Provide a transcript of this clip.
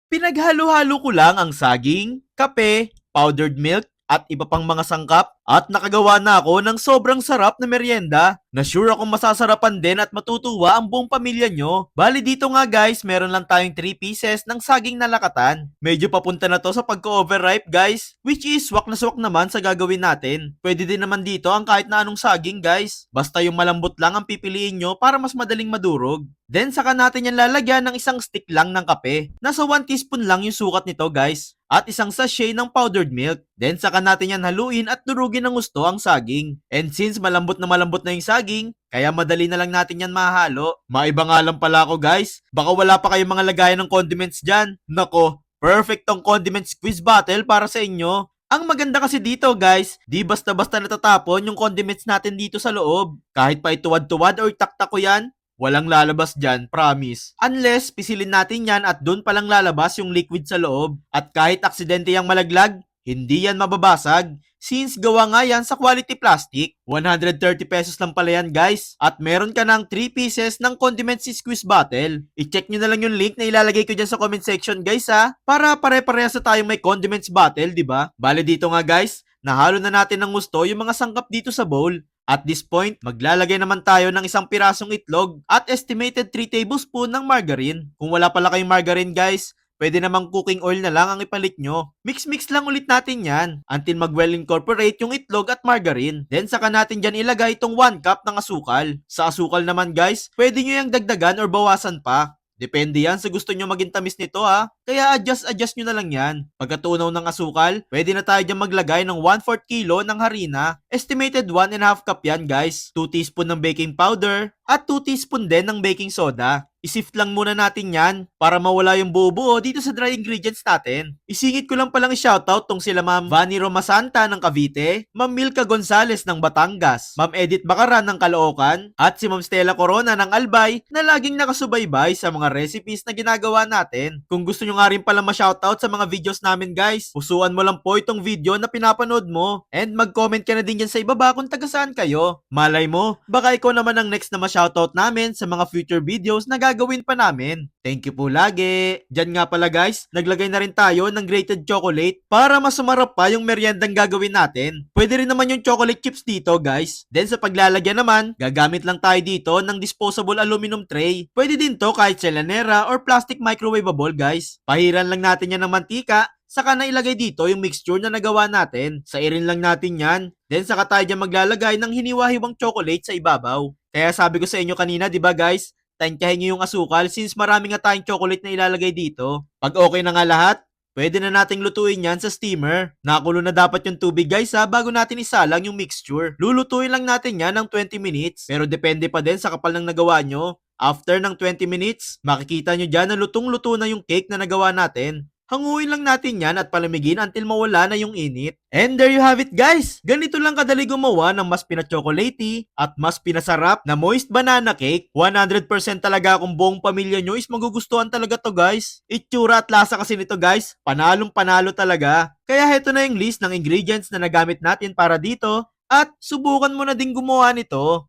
Pinaghalo-halo ko lang ang saging, kape, powdered milk, at iba pang mga sangkap at nakagawa na ako ng sobrang sarap na merienda na sure akong masasarapan din at matutuwa ang buong pamilya nyo. Bali dito nga guys, meron lang tayong 3 pieces ng saging na lakatan. Medyo papunta na to sa pagka-overripe guys, which is swak na swak naman sa gagawin natin. Pwede din naman dito ang kahit na anong saging guys, basta yung malambot lang ang pipiliin nyo para mas madaling madurog. Then saka natin yan lalagyan ng isang stick lang ng kape. Nasa 1 teaspoon lang yung sukat nito guys. At isang sachet ng powdered milk. Then saka natin yan haluin at durugin ng gusto ang saging. And since malambot na yung saging, kaya madali na lang natin yan mahalo. Maiba nga lang pala ako guys. Baka wala pa kayong mga lagayan ng condiments dyan. Nako, perfect tong condiments quiz battle para sa inyo. Ang maganda kasi dito guys, di basta-basta natatapon yung condiments natin dito sa loob. Kahit pa ituwad-tuwad or taktak ko yan, walang lalabas dyan, promise. Unless, pisilin natin yan at dun palang lalabas yung liquid sa loob. At kahit aksidente yung malaglag, hindi yan mababasag. Since gawa nga yan sa quality plastic, 130 pesos lang pala yan guys. At meron ka ng 3 pieces ng condiments squeeze bottle. I-check nyo na lang yung link na ilalagay ko dyan sa comment section guys ha. Para pare-parehas sa tayong may condiments bottle, di ba? Bale dito nga guys, nahalo na natin ng gusto yung mga sangkap dito sa bowl. At this point, maglalagay naman tayo ng isang pirasong itlog at estimated 3 tablespoon ng margarine. Kung wala pala kayong margarine guys, pwede namang cooking oil na lang ang ipalit nyo. Mix-mix lang ulit natin yan until mag-well incorporate yung itlog at margarine. Then saka natin dyan ilagay itong 1 cup ng asukal. Sa asukal naman guys, pwede nyo yung dagdagan or bawasan pa. Depende yan sa gusto nyo maging tamis nito ha. Kaya adjust nyo na lang yan. Pagkatunaw ng asukal, pwede na tayo dyan maglagay ng 1/4 kilo ng harina. Estimated 1.5 cup yan guys. 2 teaspoon ng baking powder at 2 teaspoon din ng baking soda. Isift lang muna natin yan para mawala yung buo-buo dito sa dry ingredients natin. Isingit ko lang palang i-shoutout tong sila Ma'am Vanny Romasanta ng Cavite, Ma'am Milka Gonzales ng Batangas, Ma'am Edith Bacaran ng Caloocan, at si Ma'am Stella Corona ng Albay na laging nakasubaybay sa mga recipes na ginagawa natin. Kung gusto nyo nga rin palang ma-shoutout sa mga videos namin guys, pusuan mo lang po itong video na pinapanood mo and mag-comment ka na din dyan sa ibaba kung taga saan kayo. Malay mo, baka ikaw naman ang next na ma-shoutout namin sa mga future videos na gagawin pa namin. Thank you po lagi. Diyan nga pala guys, naglagay na rin tayo ng grated chocolate para mas sumarap pa yung meriendang gagawin natin. Pwede rin naman yung chocolate chips dito guys. Then sa paglalagyan naman, gagamit lang tayo dito ng disposable aluminum tray. Pwede din to kahit selanera or plastic microwavable guys. Pahiran lang natin yan ng mantika, saka na ilagay dito yung mixture na nagawa natin. Sairin lang natin yan. Then saka tayo dyan maglalagay ng hiniwa-hiwang chocolate sa ibabaw. Kaya sabi ko sa inyo kanina, di ba guys? Tansyahin nyo yung asukal since marami nga tayong chocolate na ilalagay dito. Pag okay na nga lahat, pwede na nating lutuin yan sa steamer. Nakulo na dapat yung tubig guys ha bago natin isalang yung mixture. Lulutuin lang natin yan ng 20 minutes pero depende pa din sa kapal ng nagawa nyo. After ng 20 minutes, makikita nyo dyan na lutong-luto na yung cake na nagawa natin. Hanguin lang natin yan at palamigin until mawala na yung init. And there you have it guys! Ganito lang kadali gumawa ng mas pina-chocolatey at mas pinasarap na moist banana cake. 100% talaga kung buong pamilya nyo is magugustuhan talaga to guys. Itsura at lasa kasi nito guys, panalong panalo talaga. Kaya heto na yung list ng ingredients na nagamit natin para dito at subukan mo na din gumawa nito.